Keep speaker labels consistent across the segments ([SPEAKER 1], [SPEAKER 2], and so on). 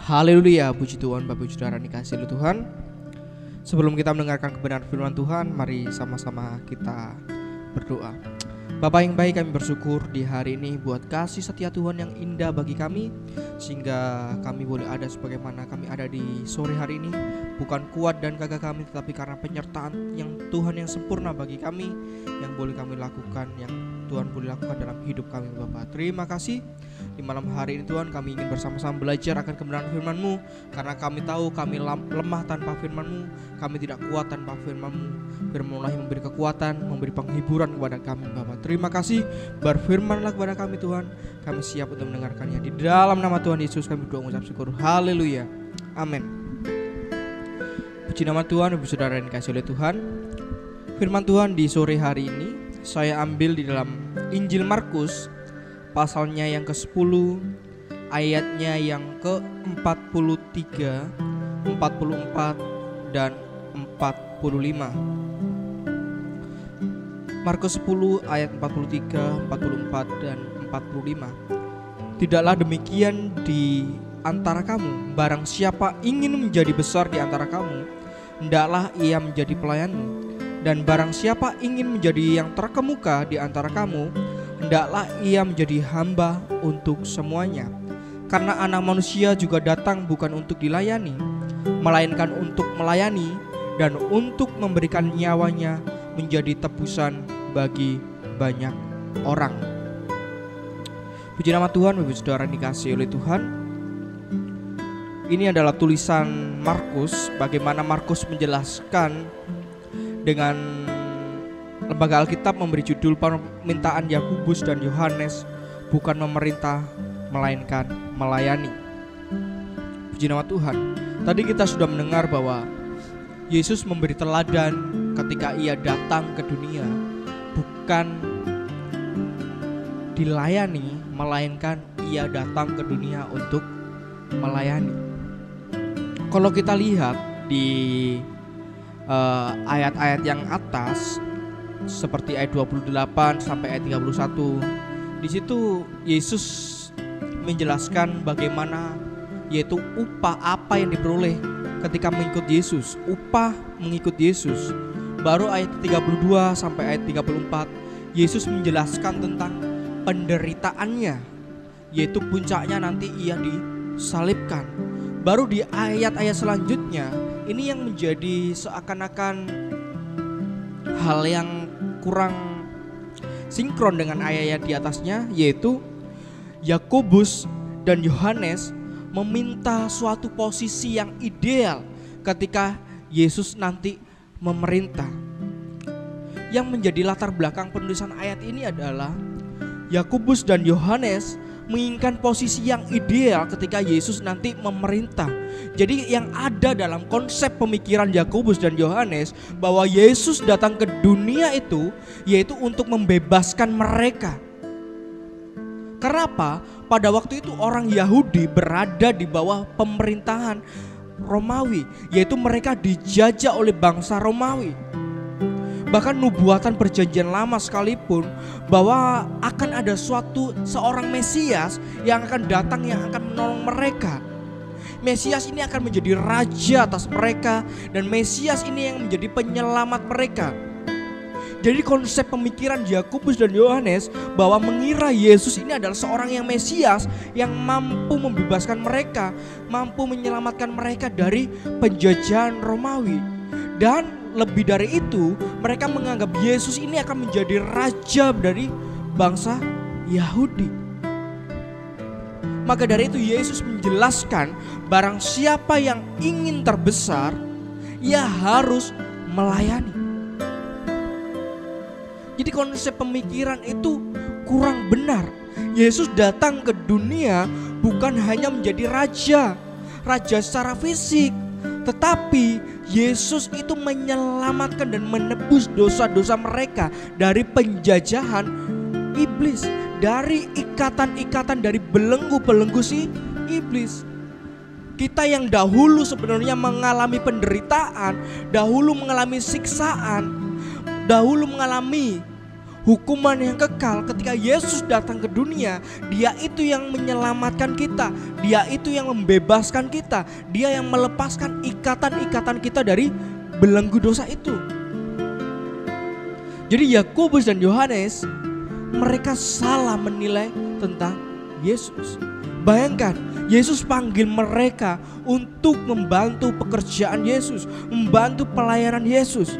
[SPEAKER 1] Haleluya, puji Tuhan. Bapak Ibu Saudara dikasihi oleh Tuhan. Sebelum kita mendengarkan kebenaran firman Tuhan, mari sama-sama kita berdoa. Bapa yang baik, kami bersyukur di hari ini buat kasih setia Tuhan yang indah bagi kami, sehingga kami boleh ada sebagaimana kami ada di sore hari ini. Bukan kuat dan gagah kami, tetapi karena penyertaan yang Tuhan yang sempurna bagi kami, yang boleh kami lakukan, yang Tuhan boleh lakukan dalam hidup kami. Bapak, terima kasih. Di malam hari ini Tuhan, kami ingin bersama-sama belajar akan kebenaran firman-Mu, karena kami tahu kami lemah tanpa firman-Mu, kami tidak kuat tanpa firman-Mu. Firman-Mu yang memberi kekuatan, memberi penghiburan kepada kami. Bapak, terima kasih. Berfirmanlah kepada kami Tuhan, kami siap untuk mendengarkannya. Di dalam nama Tuhan Yesus kami berdoa mengucap syukur. Haleluya, amin. Puji nama Tuhan. Ibu saudara yang dikasihi oleh Tuhan, firman Tuhan di sore hari ini saya ambil di dalam Injil Markus, pasalnya yang ke-10, ayatnya yang ke-43, 44 dan 45. Markus 10 ayat 43, 44 dan 45. Tidaklah demikian di antara kamu, barang siapa ingin menjadi besar di antara kamu, hendaklah ia menjadi pelayanmu. Dan barang siapa ingin menjadi yang terkemuka di antara kamu, hendaklah ia menjadi hamba untuk semuanya. Karena Anak Manusia juga datang bukan untuk dilayani, melainkan untuk melayani dan untuk memberikan nyawanya menjadi tebusan bagi banyak orang. Puji nama Tuhan. Bapak Saudara dikasihi oleh Tuhan, ini adalah tulisan Markus, bagaimana Markus menjelaskan dengan lembaga Alkitab memberi judul permintaan Yakobus dan Yohanes, bukan memerintah melainkan melayani. Puji nama Tuhan. Tadi kita sudah mendengar bahwa Yesus memberi teladan ketika ia datang ke dunia, bukan dilayani, melainkan ia datang ke dunia untuk melayani. Kalau kita lihat di ayat-ayat yang atas, seperti ayat 28 sampai ayat 31, di situ Yesus menjelaskan bagaimana, yaitu upah apa yang diperoleh ketika mengikut Yesus, upah mengikut Yesus. Baru ayat 32 sampai ayat 34, Yesus menjelaskan tentang penderitaannya, yaitu puncaknya nanti ia disalibkan. Baru di ayat-ayat selanjutnya, ini yang menjadi seakan-akan hal yang kurang sinkron dengan ayat-ayat di atasnya, yaitu Yakobus dan Yohanes meminta suatu posisi yang ideal ketika Yesus nanti memerintah. Yang menjadi latar belakang penulisan ayat ini adalah Yakobus dan Yohanes menginginkan posisi yang ideal ketika Yesus nanti memerintah. Jadi yang ada dalam konsep pemikiran Yakobus dan Yohanes bahwa Yesus datang ke dunia itu yaitu untuk membebaskan mereka. Karena apa? Pada waktu itu orang Yahudi berada di bawah pemerintahan Romawi, yaitu mereka dijajah oleh bangsa Romawi. Bahkan nubuatan perjanjian lama sekalipun bahwa akan ada seorang Mesias yang akan datang, yang akan menolong mereka. Mesias ini akan menjadi raja atas mereka, dan Mesias ini yang menjadi penyelamat mereka. Jadi konsep pemikiran Yakobus dan Yohanes bahwa mengira Yesus ini adalah seorang yang Mesias yang mampu membebaskan mereka, mampu menyelamatkan mereka dari penjajahan Romawi. Dan lebih dari itu, mereka menganggap Yesus ini akan menjadi raja dari bangsa Yahudi. Maka dari itu Yesus menjelaskan barang siapa yang ingin terbesar, ia harus melayani. Jadi konsep pemikiran itu kurang benar. Yesus datang ke dunia bukan hanya menjadi raja secara fisik, tetapi Yesus itu menyelamatkan dan menebus dosa-dosa mereka dari penjajahan iblis, dari ikatan-ikatan, dari belenggu-belenggu si iblis. Kita yang dahulu sebenarnya mengalami penderitaan, dahulu mengalami siksaan, dahulu mengalami hukuman yang kekal. Ketika Yesus datang ke dunia, Dia itu yang menyelamatkan kita, Dia itu yang membebaskan kita, Dia yang melepaskan ikatan-ikatan kita dari belenggu dosa itu. Jadi Yakobus dan Yohanes, mereka salah menilai tentang Yesus. Bayangkan, Yesus panggil mereka untuk membantu pekerjaan Yesus, membantu pelayanan Yesus.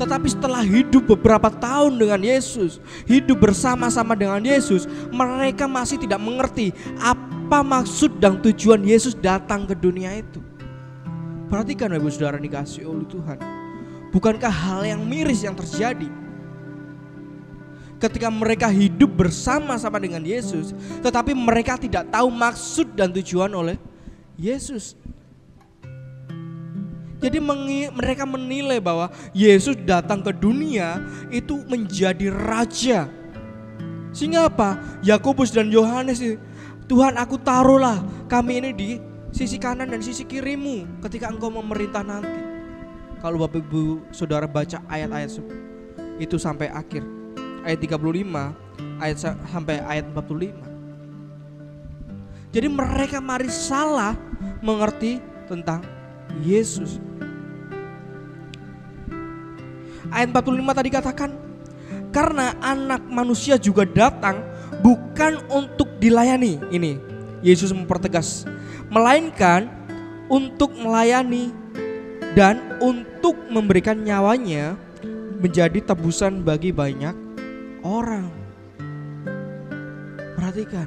[SPEAKER 1] Tetapi setelah hidup beberapa tahun dengan Yesus, hidup bersama-sama dengan Yesus, mereka masih tidak mengerti apa maksud dan tujuan Yesus datang ke dunia itu. Perhatikan Bapak Saudara dikasihi oleh Tuhan, bukankah hal yang miris yang terjadi ketika mereka hidup bersama-sama dengan Yesus, tetapi mereka tidak tahu maksud dan tujuan oleh Yesus. Jadi mereka menilai bahwa Yesus datang ke dunia itu menjadi raja. Sehingga apa? Yakobus dan Yohanes, Tuhan, aku taruhlah kami ini di sisi kanan dan sisi kirimu ketika engkau memerintah nanti. Kalau Bapak Ibu Saudara baca ayat-ayat itu sampai akhir, ayat 35 sampai ayat 45. Jadi mereka mari salah mengerti tentang Yesus. Ayat 45 tadi katakan, karena anak manusia juga datang bukan untuk dilayani. Ini Yesus mempertegas, melainkan untuk melayani dan untuk memberikan nyawanya menjadi tebusan bagi banyak orang. Perhatikan,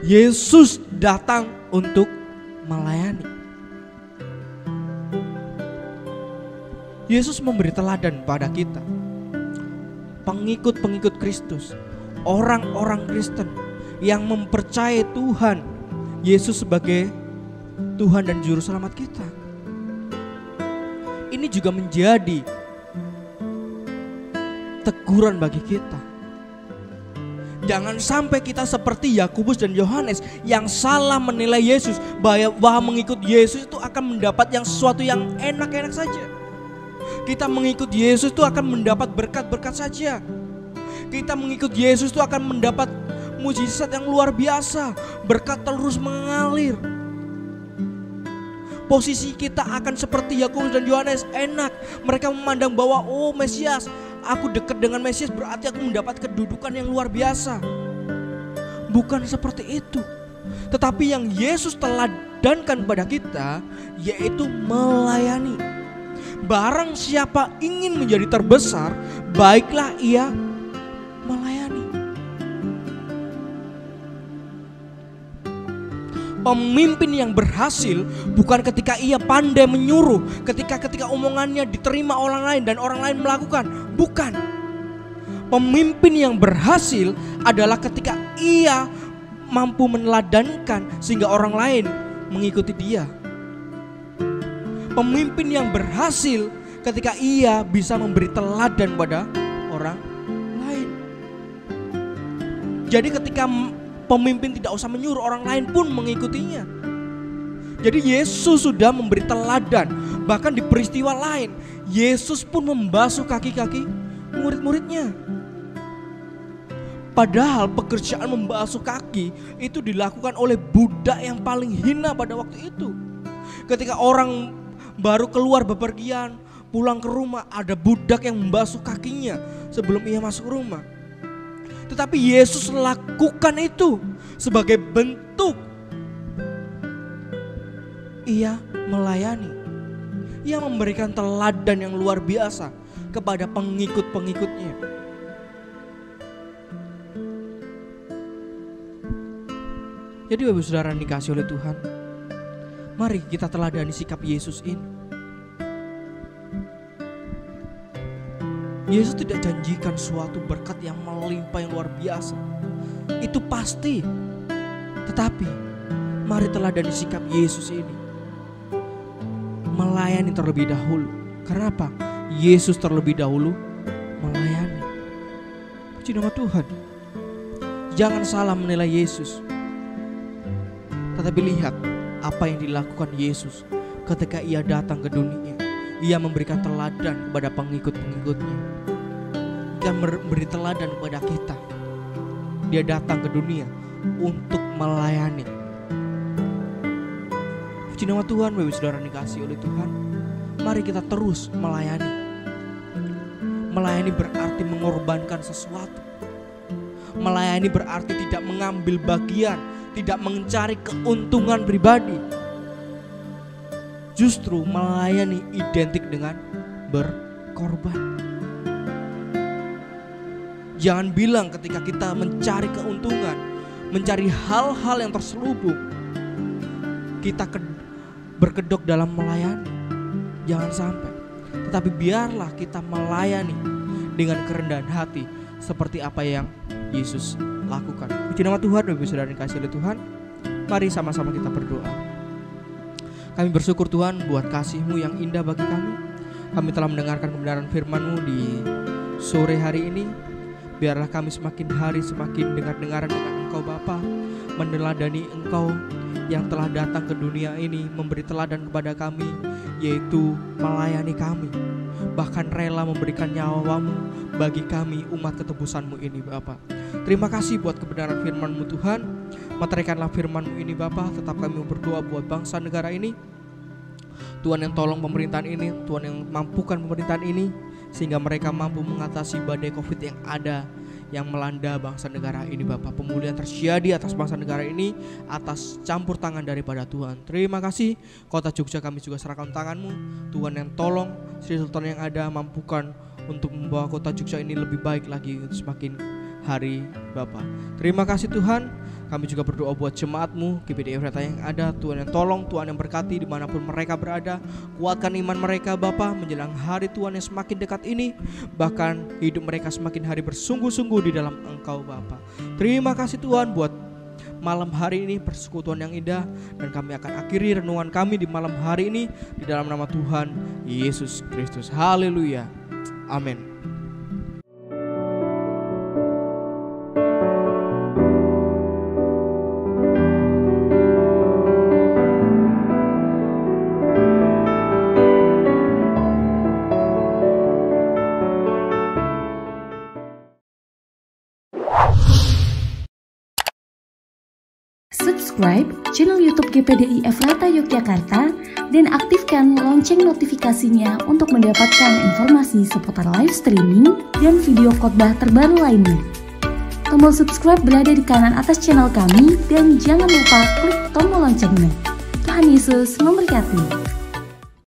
[SPEAKER 1] Yesus datang untuk melayani. Yesus memberi teladan pada kita, pengikut-pengikut Kristus, orang-orang Kristen yang mempercayai Tuhan Yesus sebagai Tuhan dan Juru Selamat kita. Ini juga menjadi teguran bagi kita. Jangan sampai kita seperti Yakobus dan Yohanes yang salah menilai Yesus, bahwa mengikut Yesus itu akan mendapat yang sesuatu yang enak-enak saja. Kita mengikut Yesus itu akan mendapat berkat-berkat saja. Kita mengikut Yesus itu akan mendapat mujizat yang luar biasa, berkat terus mengalir. Posisi kita akan seperti Yakobus dan Yohanes, enak. Mereka memandang bahwa oh Mesias, aku dekat dengan Mesias berarti aku mendapat kedudukan yang luar biasa. Bukan seperti itu. Tetapi yang Yesus teladankan pada kita yaitu melayani. Barang siapa ingin menjadi terbesar, baiklah ia melayani. Pemimpin yang berhasil bukan ketika ia pandai menyuruh, ketika omongannya diterima orang lain dan orang lain melakukan. Bukan. Pemimpin yang berhasil adalah ketika ia mampu meneladankan sehingga orang lain mengikuti dia. Pemimpin yang berhasil ketika ia bisa memberi teladan pada orang lain. Jadi ketika pemimpin tidak usah menyuruh, orang lain pun mengikutinya. Jadi Yesus sudah memberi teladan. Bahkan di peristiwa lain, Yesus pun membasuh kaki-kaki murid-muridnya. Padahal pekerjaan membasuh kaki itu dilakukan oleh budak yang paling hina pada waktu itu. Ketika orang baru keluar bepergian, pulang ke rumah, ada budak yang membasuh kakinya sebelum ia masuk rumah. Tetapi Yesus lakukan itu sebagai bentuk ia melayani. Ia memberikan teladan yang luar biasa kepada pengikut-pengikutnya. Jadi Bapak Saudara dikasihi oleh Tuhan, mari kita teladani sikap Yesus ini. Yesus tidak janjikan suatu berkat yang melimpah yang luar biasa, itu pasti. Tetapi mari teladani sikap Yesus ini, melayani terlebih dahulu. Karena apa? Yesus terlebih dahulu melayani. Puji nama Tuhan. Jangan salah menilai Yesus, tetapi lihat apa yang dilakukan Yesus ketika ia datang ke dunia. Ia memberikan teladan kepada pengikut-pengikutnya. bahkan memberi teladan kepada kita. Dia datang ke dunia untuk melayani. Puji nama Tuhan, Bapak Saudara dikasihi oleh Tuhan. Mari kita terus melayani. Melayani berarti mengorbankan sesuatu. Melayani berarti tidak mengambil bagian, tidak mencari keuntungan pribadi. Justru melayani identik dengan berkorban. Jangan bilang ketika kita mencari keuntungan, mencari hal-hal yang terselubung, kita berkedok dalam melayani. Jangan sampai. Tetapi biarlah kita melayani dengan kerendahan hati seperti apa yang Yesus lakukan. Puji nama Tuhan, Bapak Saudara dikasihi oleh Tuhan. Mari sama-sama kita berdoa. Kami bersyukur Tuhan buat kasih-Mu yang indah bagi kami. Kami telah mendengarkan kebenaran firman-Mu di sore hari ini. Biarlah kami semakin hari semakin dengar-dengaran dengan Engkau Bapa, meneladani Engkau yang telah datang ke dunia ini, memberi teladan kepada kami, yaitu melayani kami, bahkan rela memberikan nyawa-Mu bagi kami umat ketebusan-Mu ini Bapa. Terima kasih buat kebenaran firman-Mu Tuhan. Materikanlah firman-Mu ini Bapa. Tetap kami berdoa buat bangsa negara ini. Tuhan yang tolong pemerintahan ini, Tuhan yang mampukan pemerintahan ini, sehingga mereka mampu mengatasi badai COVID yang ada, yang melanda bangsa negara ini Bapak. Pemulihan terjadi atas bangsa negara ini atas campur tangan daripada Tuhan. Terima kasih. Kota Jogja kami juga serahkan tangan-Mu, Tuhan yang tolong Sri Sultan yang ada, mampukan untuk membawa kota Jogja ini lebih baik lagi semakin hari Bapak. Terima kasih Tuhan. Kami juga berdoa buat jemaat-Mu GPD Efrata yang ada. Tuhan yang tolong, Tuhan yang berkati dimanapun mereka berada. Kuatkan iman mereka Bapa menjelang hari Tuhan yang semakin dekat ini. Bahkan hidup mereka semakin hari bersungguh-sungguh di dalam Engkau Bapa. Terima kasih Tuhan buat malam hari ini, persekutuan yang indah. Dan kami akan akhiri renungan kami di malam hari ini di dalam nama Tuhan Yesus Kristus. Haleluya. Amin.
[SPEAKER 2] Subscribe channel YouTube GPDI Efrata Yogyakarta dan aktifkan lonceng notifikasinya untuk mendapatkan informasi seputar live streaming dan video khotbah terbaru lainnya. Tombol subscribe berada di kanan atas channel kami dan jangan lupa klik tombol loncengnya. Tuhan Yesus memberkati.